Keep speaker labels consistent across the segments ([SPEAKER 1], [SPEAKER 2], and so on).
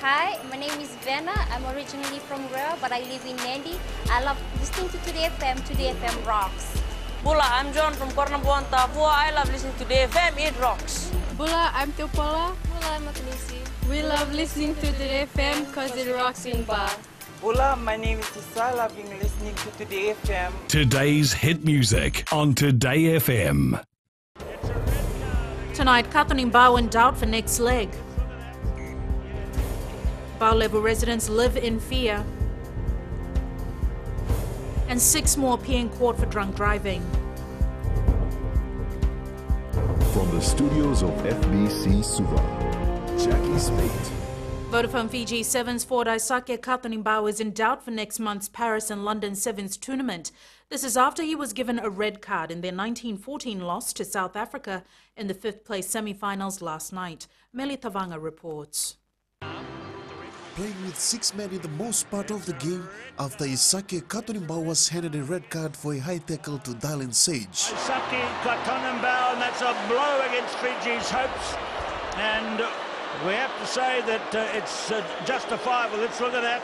[SPEAKER 1] Hi, my name is Venna. I'm originally from Rio, but I live in Nandi. I love listening to Today FM. Today FM rocks.
[SPEAKER 2] Bula, I'm John from Kornabuan, Tavua. I love listening to Today FM. It rocks.
[SPEAKER 3] Bula, I'm Teopola.
[SPEAKER 4] Bula, I'm Akanisi.
[SPEAKER 3] We love listening to Today FM because it rocks in Ba.
[SPEAKER 5] Bula, my name is Tisa. I've been listening to Today FM.
[SPEAKER 6] Today's hit music on Today FM.
[SPEAKER 7] Tonight, Katanimba in doubt for next leg. Bao-level residents live in fear. And 6 more appear in court for drunk driving.
[SPEAKER 8] From the studios of FBC Suva, Jackie Spate.
[SPEAKER 7] Vodafone Fiji Sevens forward Isake Katanimba is in doubt for next month's Paris and London Sevens tournament. This is after he was given a red card in their 1914 loss to South Africa in the 5th place semi-finals last night. Meli Tavanga reports.
[SPEAKER 9] Playing with 6 men in the most part of the game after Isake Katanimba was handed a red card for a high tackle to Dylan Sage.
[SPEAKER 10] Isake Katanimba, and that's a blow against Fiji's hopes. And we have to say that it's justifiable. Let's look at that.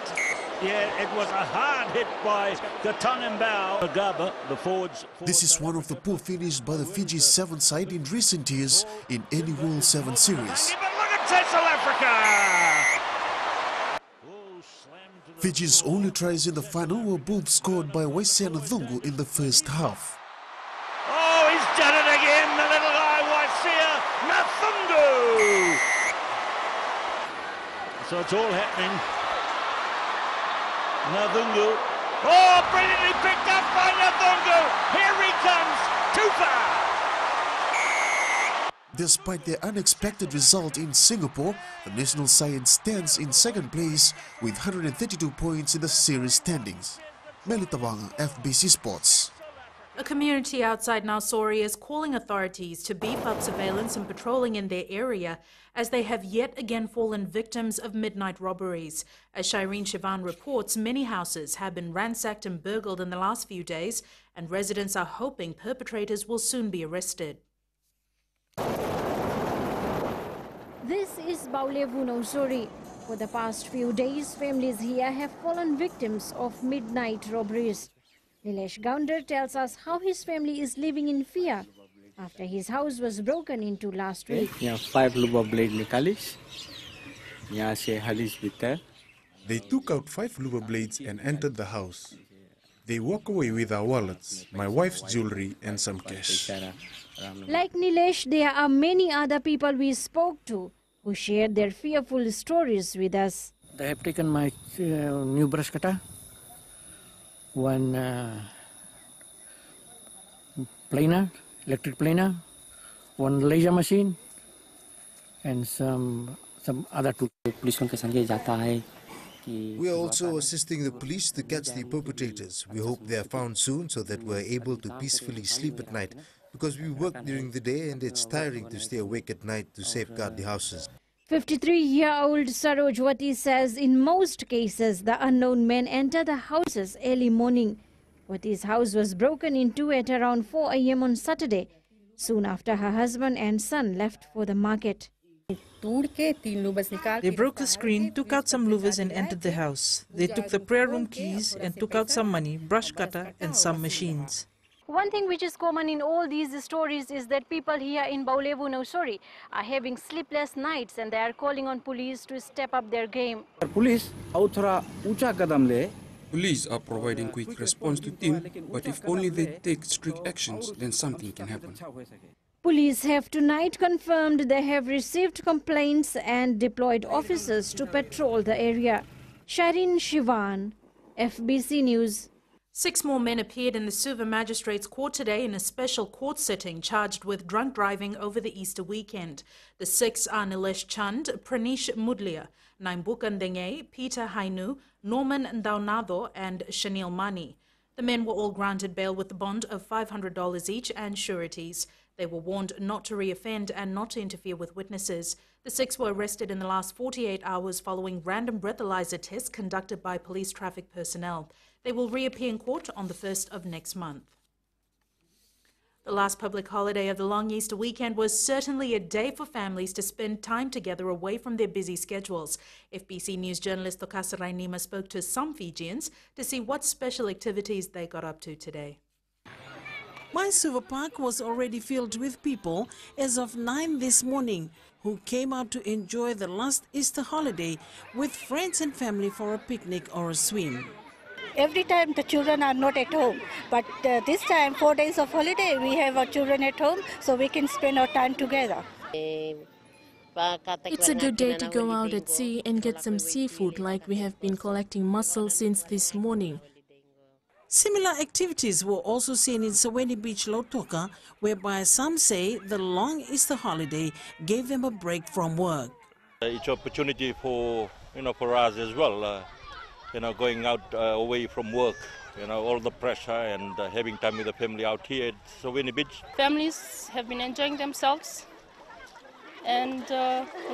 [SPEAKER 10] Yeah, it was a hard hit by Katanimba. Agaba, the forwards.
[SPEAKER 9] This is one of the poor finishes by the Fiji 7 side in recent years in any World 7 series.
[SPEAKER 10] But look at South Africa!
[SPEAKER 9] Fiji's only tries in the final were both scored by Waisiana Dhungu in the first half.
[SPEAKER 10] Oh, he's done it again, the little guy, Waisiana Dhungu! So it's all happening. Nathungu. Oh, brilliantly picked up by Nathungu. Here he comes. Too far.
[SPEAKER 9] Despite their unexpected result in Singapore, the national side stands in second place with 132 points in the series standings. Melitawanga, FBC Sports.
[SPEAKER 7] A community outside Nausori is calling authorities to beef up surveillance and patrolling in their area as they have yet again fallen victims of midnight robberies. As Shireen Shivan reports, many houses have been ransacked and burgled in the last few days, and residents are hoping perpetrators will soon be arrested.
[SPEAKER 11] This is Bao-level Nausori. For the past few days, families here have fallen victims of midnight robberies. Nilesh Gounder tells us how his family is living in fear after his house was broken into last week.
[SPEAKER 12] 5 luba blade nikalis.
[SPEAKER 13] They took out 5 luba blades and entered the house. They walk away with our wallets, my wife's jewelry and some cash.
[SPEAKER 11] Like Nilesh, there are many other people we spoke to who shared their fearful stories with us.
[SPEAKER 12] They have taken my new brush cutter, one planer, electric planer, one laser machine, and some other tools.
[SPEAKER 14] We are also assisting the police to catch the perpetrators. We hope they are found soon so that we're able to peacefully sleep at night, because we work during the day and it's tiring to stay awake at night to safeguard the houses.
[SPEAKER 11] 53-year-old Sarojwati says in most cases the unknown men enter the houses early morning. Wati's house was broken into at around 4 a.m. on Saturday, soon after her husband and son left for the market.
[SPEAKER 15] They broke the screen, took out some louvers and entered the house. They took the prayer room keys and took out some money, brush cutter and some machines.
[SPEAKER 11] One thing which is common in all these stories is that people here in Bao-level Nausori are having sleepless nights and they are calling on police to step up their game.
[SPEAKER 12] Police
[SPEAKER 16] are providing quick response to team, but if only they take strict actions, then something can happen.
[SPEAKER 11] Police have tonight confirmed they have received complaints and deployed officers to patrol the area. Shireen Shivan, FBC News.
[SPEAKER 7] 6 more men appeared in the Suva Magistrates Court today in a special court sitting charged with drunk driving over the Easter weekend. The 6 are Nilesh Chand, Pranish Mudlia, Naimbukan Denge, Peter Hainu, Norman Ndaunado and Shanil Mani. The men were all granted bail with a bond of $500 each and sureties. They were warned not to reoffend and not to interfere with witnesses. The 6 were arrested in the last 48 hours following random breathalyzer tests conducted by police traffic personnel. They will reappear in court on the 1st of next month. The last public holiday of the long Easter weekend was certainly a day for families to spend time together away from their busy schedules. FBC News journalist Tokasa Rainima spoke to some Fijians to see what special activities they got up to today.
[SPEAKER 4] Maisuva Park was already filled with people as of 9 this morning who came out to enjoy the last Easter holiday with friends and family for a picnic or a swim.
[SPEAKER 17] Every time the children are not at home, but this time 4 days of holiday we have our children at home so we can spend our time together.
[SPEAKER 3] It's a good day to go out at sea and get some seafood like we have been collecting mussels since this morning.
[SPEAKER 4] Similar activities were also seen in Saweni Beach, Lautoka, whereby some say the long Easter holiday gave them a break from work.
[SPEAKER 18] It's an opportunity for us as well. Going out away from work, all the pressure and having time with the family out here at Saweni Beach.
[SPEAKER 19] Families have been enjoying themselves and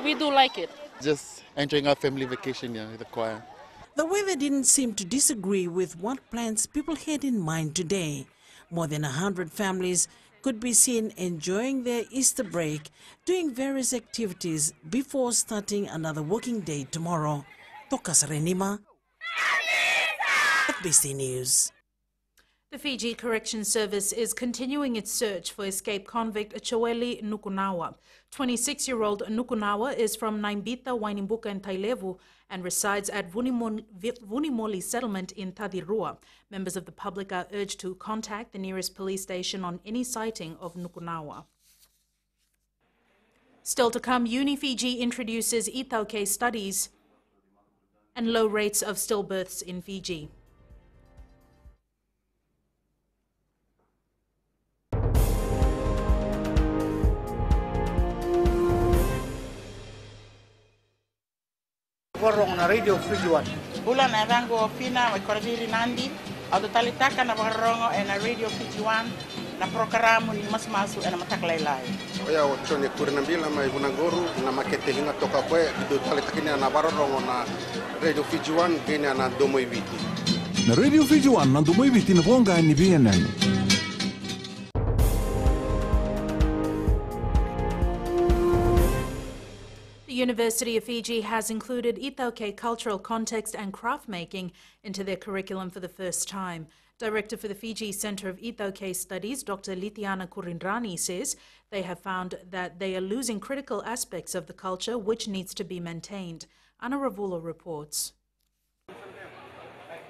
[SPEAKER 19] we do like it.
[SPEAKER 20] Just enjoying our family vacation with the choir.
[SPEAKER 4] The weather didn't seem to disagree with what plans people had in mind today. More than 100 families could be seen enjoying their Easter break, doing various activities before starting another working day tomorrow. Tokasa Rainima, FBC News.
[SPEAKER 7] The Fiji Corrections Service is continuing its search for escaped convict Choeli Nukunawa. 26-year-old Nukunawa is from Naimbita, Wainimbuka and Tailevu and resides at Vunimoli settlement in Tadirua. Members of the public are urged to contact the nearest police station on any sighting of Nukunawa. Still to come, UniFiji introduces Ithauke studies and low rates of stillbirths in Fiji.
[SPEAKER 12] Warong na Radio Fiji 1.
[SPEAKER 21] Bulan evango fina wa koradiri nandi ado talitaka na warongo na Radio Fiji 1 na programa ni masmasu na mataklailai.
[SPEAKER 22] Oya wachone kurinambila mai bunangoru na makete hinga toka kwe do talitakini na warongo na Radio Fiji 1 gene na domo iviti.
[SPEAKER 8] Na Radio Fiji 1 na domo iviti na vonga ni BNN.
[SPEAKER 7] The University of Fiji has included Ithauke cultural context and craft making into their curriculum for the first time. Director for the Fiji Centre of Ithauke Studies, Dr. Litiana Kurindrani, says they have found that they are losing critical aspects of the culture which needs to be maintained. Anna Ravulo reports.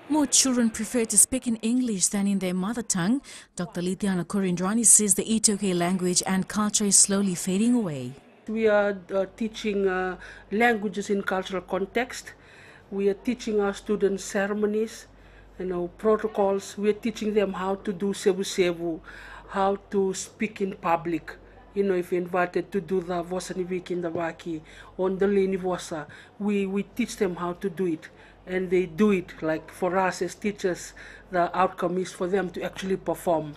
[SPEAKER 23] More children prefer to speak in English than in their mother tongue. Dr. Litiana Kurindrani says the Ithauke language and culture is slowly fading away.
[SPEAKER 12] We are teaching languages in cultural context. We are teaching our students ceremonies, protocols. We are teaching them how to do sevu-sevu, how to speak in public. If you're invited to do the Vosanivik in the Waki, on the Leni Vosa, we teach them how to do it. And they do it. Like for us as teachers, the outcome is for them to actually perform.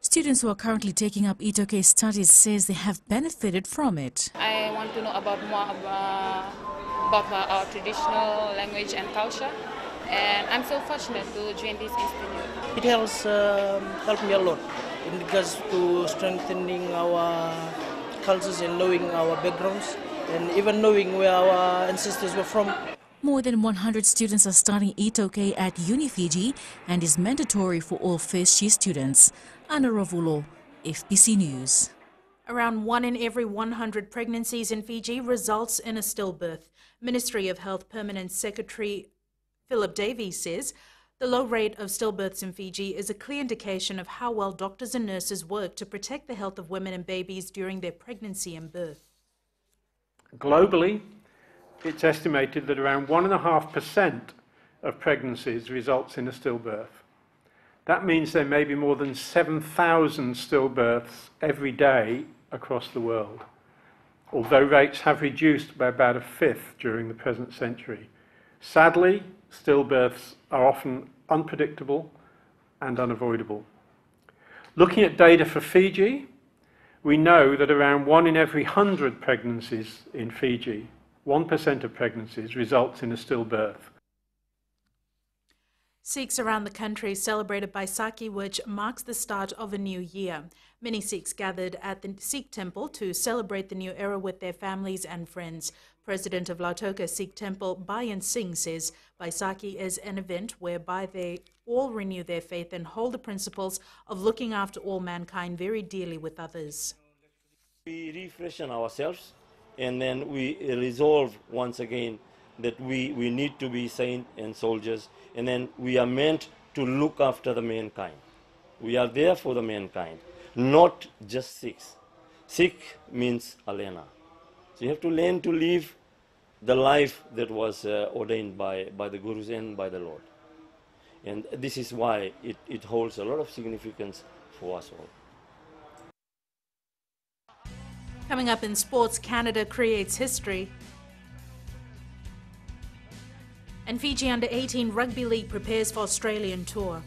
[SPEAKER 23] Students who are currently taking up Ithauke studies says they have benefited from it.
[SPEAKER 19] I want to know about more about our traditional language and culture, and I'm so fortunate to join this institute.
[SPEAKER 12] It helped me a lot in regards to strengthening our cultures and knowing our backgrounds and even knowing where our ancestors were from.
[SPEAKER 23] More than 100 students are studying Ithauke at UniFiji and is mandatory for all first-year students. Anna Ravulo, FBC News.
[SPEAKER 7] Around 1 in every 100 pregnancies in Fiji results in a stillbirth. Ministry of Health Permanent Secretary Philip Davies says the low rate of stillbirths in Fiji is a clear indication of how well doctors and nurses work to protect the health of women and babies during their pregnancy and birth.
[SPEAKER 24] Globally, it's estimated that around 1.5% of pregnancies results in a stillbirth. That means there may be more than 7,000 stillbirths every day across the world, although rates have reduced by about a fifth during the present century. Sadly, stillbirths are often unpredictable and unavoidable. Looking at data for Fiji, we know that around 1 in every 100 pregnancies in Fiji, 1% of pregnancies results in a stillbirth.
[SPEAKER 7] Sikhs around the country celebrated Baisakhi, which marks the start of a new year. Many Sikhs gathered at the Sikh temple to celebrate the new era with their families and friends. President of Lautoka Sikh Temple, Bayan Singh, says Baisakhi is an event whereby they all renew their faith and hold the principles of looking after all mankind very dearly with others.
[SPEAKER 1] We refreshen ourselves and then we resolve once again that we need to be saints and soldiers, and then we are meant to look after the mankind. We are there for the mankind, not just Sikhs. Sikh means Alena. So you have to learn to live the life that was ordained by the Gurus and by the Lord. And this is why it holds a lot of significance for us all.
[SPEAKER 7] Coming up in sports, Canada creates history. And Fiji Under-18 Rugby League prepares for Australian tour.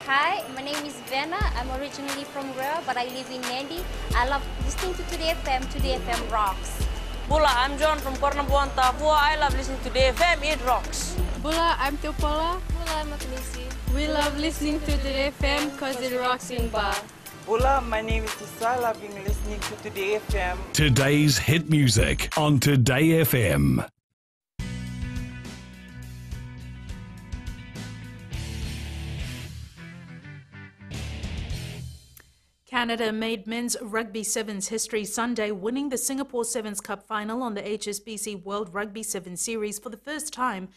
[SPEAKER 2] Hi, my name is Venna. I'm originally from Rare, but I live in Nandi. I love listening to Today FM. Today FM rocks.
[SPEAKER 5] Bula, I'm John from Kornabuan, Tapua. I love listening to Today FM. It rocks.
[SPEAKER 6] Bula, I'm Teopola.
[SPEAKER 2] Bula, I'm Makanisi.
[SPEAKER 6] We love listening to Today FM because it rocks in Ba.
[SPEAKER 25] Bula, my name is Tisal. I've been listening to Today FM.
[SPEAKER 26] Today's hit music on Today FM.
[SPEAKER 7] Canada made men's rugby sevens history Sunday, winning the Singapore Sevens Cup final on the HSBC World Rugby Sevens Series for the first time.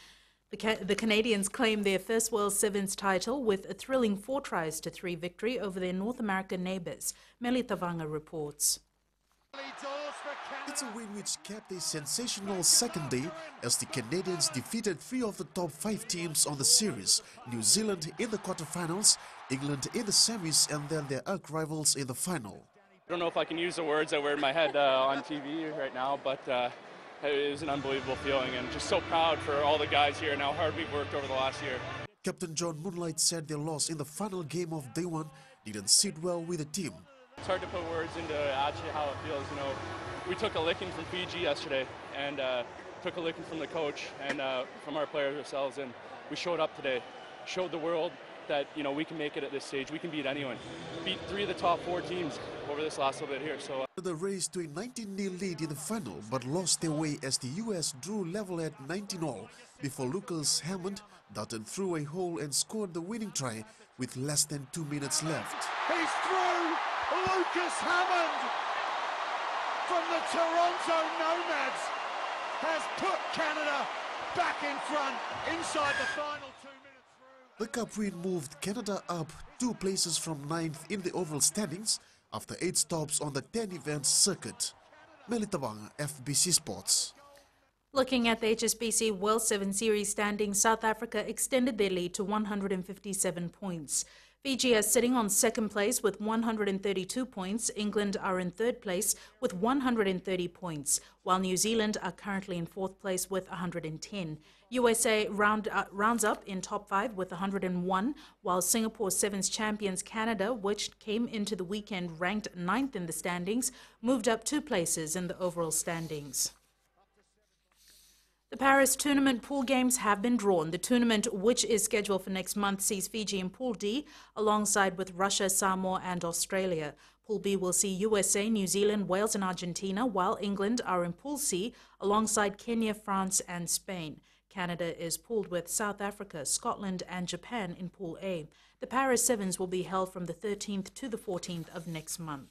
[SPEAKER 7] The Canadians claimed their first World Sevens title with a thrilling 4-3 victory over their North American neighbours. Meli Tavanga reports.
[SPEAKER 9] It's a win which kept a sensational second day as the Canadians defeated 3 of the top 5 teams on the series, New Zealand in the quarterfinals, England in the semis, and then their arch-rivals in the final.
[SPEAKER 27] I don't know if I can use the words that were in my head on TV right now, but it was an unbelievable feeling and just so proud for all the guys here and how hard we've worked over the last year.
[SPEAKER 9] Captain John Moonlight said their loss in the final game of day one didn't sit well with the team.
[SPEAKER 27] It's hard to put words into actually how it feels. You know, we took a licking from Fiji yesterday and took a licking from the coach and from our players ourselves, and we showed up today, showed the world that, you know, we can make it at this stage. We can beat anyone. Beat 3 of the top 4 teams over this last little bit here. So
[SPEAKER 9] the race to a 19-0 lead in the final, but lost their way as the US drew level at 19-all before Lucas Hammond darted through a hole and scored the winning try with less than 2 minutes left.
[SPEAKER 28] He's through! Lucas Hammond from the Toronto Nomads has put Canada back in front inside the final 2 minutes.
[SPEAKER 9] The cup win moved Canada up 2 places from 9th in the overall standings after 8 stops on the 10-event circuit. Melitawanga, FBC Sports.
[SPEAKER 7] Looking at the HSBC World 7 Series standings, South Africa extended their lead to 157 points. Fiji are sitting on 2nd place with 132 points. England are in 3rd place with 130 points, while New Zealand are currently in 4th place with 110. USA rounds up in top 5 with 101, while Singapore Sevens champions Canada, which came into the weekend ranked 9th in the standings, moved up 2 places in the overall standings. The Paris tournament pool games have been drawn. The tournament, which is scheduled for next month, sees Fiji in Pool D alongside with Russia, Samoa and Australia. Pool B will see USA, New Zealand, Wales and Argentina, while England are in Pool C alongside Kenya, France and Spain. Canada is pooled with South Africa, Scotland and Japan in Pool A. The Paris Sevens will be held from the 13th to the 14th of next month.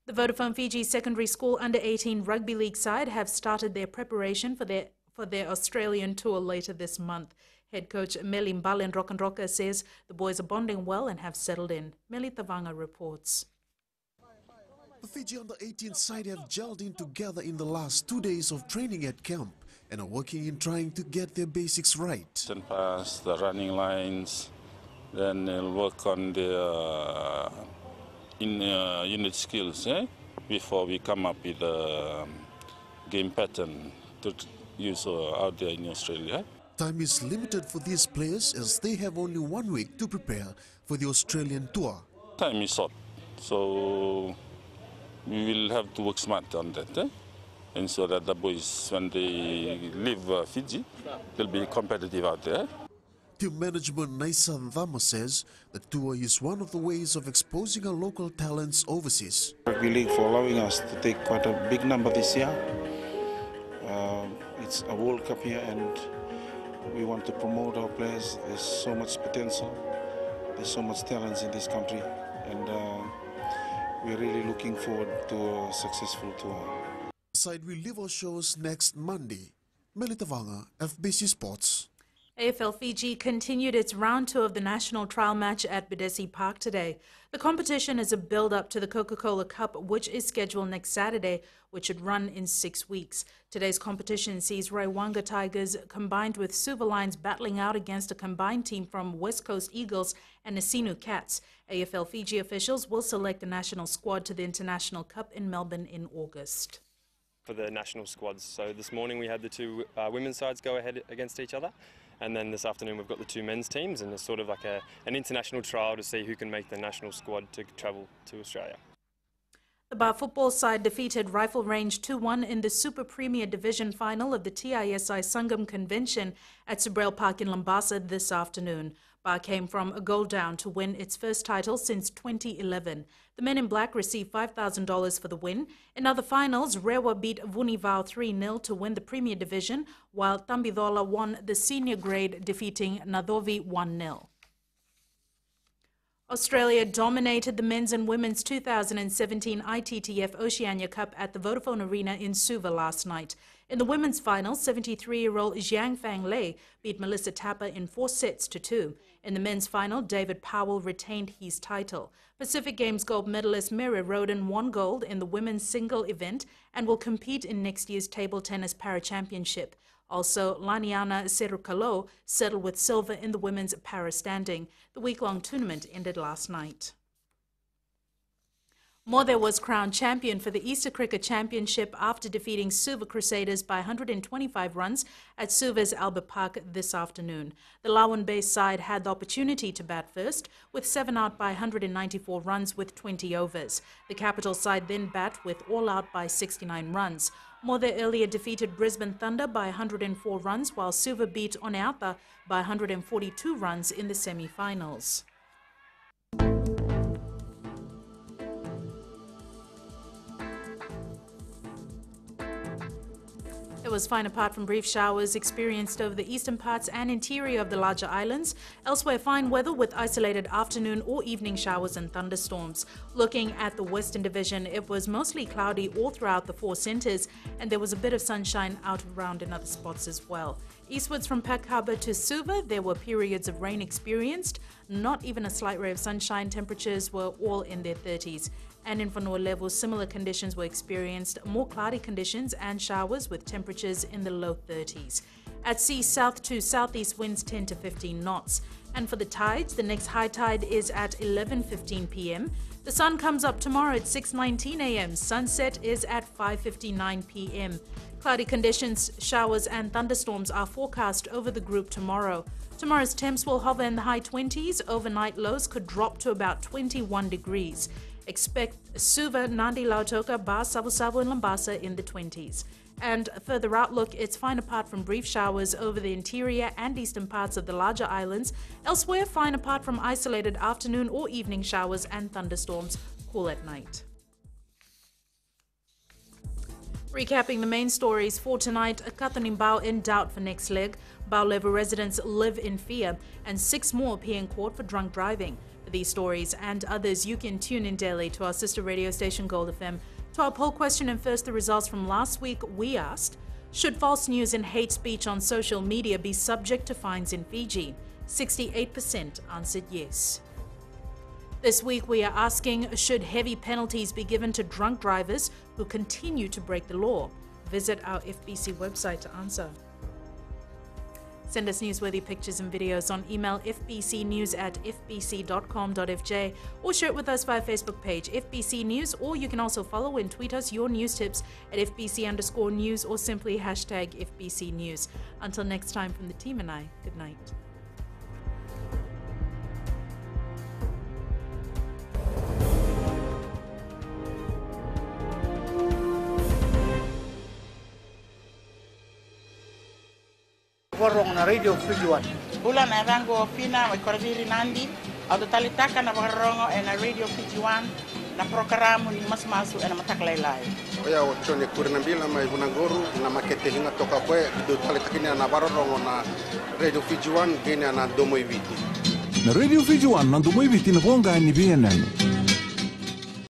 [SPEAKER 7] The Vodafone Fiji Secondary School Under-18 Rugby League side have started their preparation for their Australian tour later this month. Head coach Meli Mbalen Rokanroka says the boys are bonding well and have settled in. Meli Tavanga reports.
[SPEAKER 9] The Fiji Under-18 side have gelled in together in the last 2 days of training at camp and are working in trying to get their basics right.
[SPEAKER 29] And pass the running lines, then they'll work on the unit skills before we come up with a game pattern to use out there in Australia.
[SPEAKER 9] Time is limited for these players as they have only 1 week to prepare for the Australian tour.
[SPEAKER 29] Time is short, so we will have to work smart on that, and so that the boys, when they leave Fiji, they'll be competitive out there.
[SPEAKER 9] Team management Naisan Dhama says the tour is one of the ways of exposing our local talents overseas.
[SPEAKER 3] Rugby League for allowing us to take quite a big number this year. It's a World Cup here and we want to promote our players. There's so much potential, there's so much talent in this country, and we're really looking forward to a successful tour.
[SPEAKER 9] Side we leave our shows next Monday. Melita Vanga, FBC Sports.
[SPEAKER 7] AFL Fiji continued its round 2 of the national trial match at Bidesi Park today. The competition is a build-up to the Coca-Cola Cup, which is scheduled next Saturday, which should run in 6 weeks. Today's competition sees Raiwanga Tigers combined with Suva Lions battling out against a combined team from West Coast Eagles and Nasinu Cats. AFL Fiji officials will select the national squad to the International Cup in Melbourne in August.
[SPEAKER 10] For the national squads, so this morning we had the two women's sides go ahead against each other. And then this afternoon we've got the two men's teams, and it's sort of like an international trial to see who can make the national squad to travel to Australia.
[SPEAKER 7] The Bar football side defeated Rifle Range 2-1 in the Super Premier Division final of the TISI Sangam Convention at Subrel Park in Lambasa this afternoon. Bar came from a goal down to win its first title since 2011. The men in black received $5,000 for the win. In other finals, Rewa beat Vunivau 3-0 to win the Premier Division, while Tambidola won the senior grade, defeating Nadovi 1-0. Australia dominated the men's and women's 2017 ITTF Oceania Cup at the Vodafone Arena in Suva last night. In the women's final, 73-year-old Jiang Fang Lei beat Melissa Tapper in 4 sets to 2. In the men's final, David Powell retained his title. Pacific Games gold medalist Mary Roden won gold in the women's single event and will compete in next year's table tennis para-championship. Also, Laniana Serukalo settled with silver in the women's para-standing. The week-long tournament ended last night. Mother was crowned champion for the Easter Cricket Championship after defeating Suva Crusaders by 125 runs at Suva's Albert Park this afternoon. The Lawan-based side had the opportunity to bat first, with 7 out by 194 runs with 20 overs. The capital side then bat with all out by 69 runs. Mother earlier defeated Brisbane Thunder by 104 runs, while Suva beat Oneata by 142 runs in the semi-finals. It was fine apart from brief showers experienced over the eastern parts and interior of the larger islands. Elsewhere, fine weather with isolated afternoon or evening showers and thunderstorms. Looking at the Western Division, it was mostly cloudy all throughout the 4 centres, and there was a bit of sunshine out around in other spots as well. Eastwards from Pack Harbour to Suva, there were periods of rain experienced. Not even a slight ray of sunshine. Temperatures were all in their 30s. And in Vanua level, similar conditions were experienced, more cloudy conditions and showers with temperatures in the low 30s. At sea, south to southeast winds 10 to 15 knots. And for the tides, the next high tide is at 11:15 p.m. The sun comes up tomorrow at 6:19 a.m. Sunset is at 5:59 p.m. Cloudy conditions, showers and thunderstorms are forecast over the group tomorrow. Tomorrow's temps will hover in the high 20s. Overnight lows could drop to about 21 degrees. Expect Suva, Nandi Lautoka, Bar, Savu and Lambasa in the 20s. And further outlook, it's fine apart from brief showers over the interior and eastern parts of the larger islands. Elsewhere, fine apart from isolated afternoon or evening showers and thunderstorms, cool at night. Recapping the main stories for tonight, Kathanimbao in doubt for next leg. Bao-level residents live in fear, and 6 more appear in court for drunk driving. For these stories and others, you can tune in daily to our sister radio station Gold FM. To our poll question, and first the results from last week, we asked, should false news and hate speech on social media be subject to fines in Fiji? 68% answered yes. This week we are asking, should heavy penalties be given to drunk drivers who continue to break the law? Visit our FBC website to answer. Send us newsworthy pictures and videos on email fbcnews@fbc.com.fj or share it with us via Facebook page FBC News, or you can also follow and tweet us your news tips at FBC_news or simply hashtag FBC News. Until next time, from the team and I, good night.
[SPEAKER 21] Warong na Radio Fiji 1. Bulan na rango fina may koradiri nandi au talitaka na warongo na Radio Fiji 1 na programa ni mas-masu na mataklailai.
[SPEAKER 22] Oya ochone kurinambila mai hunangoru na makete hinga toka kwe do talitakini na warongo na Radio Fiji 1 gene na domo iviti.
[SPEAKER 8] Na Radio Fiji 1 na domo iviti na bonga ni BNN.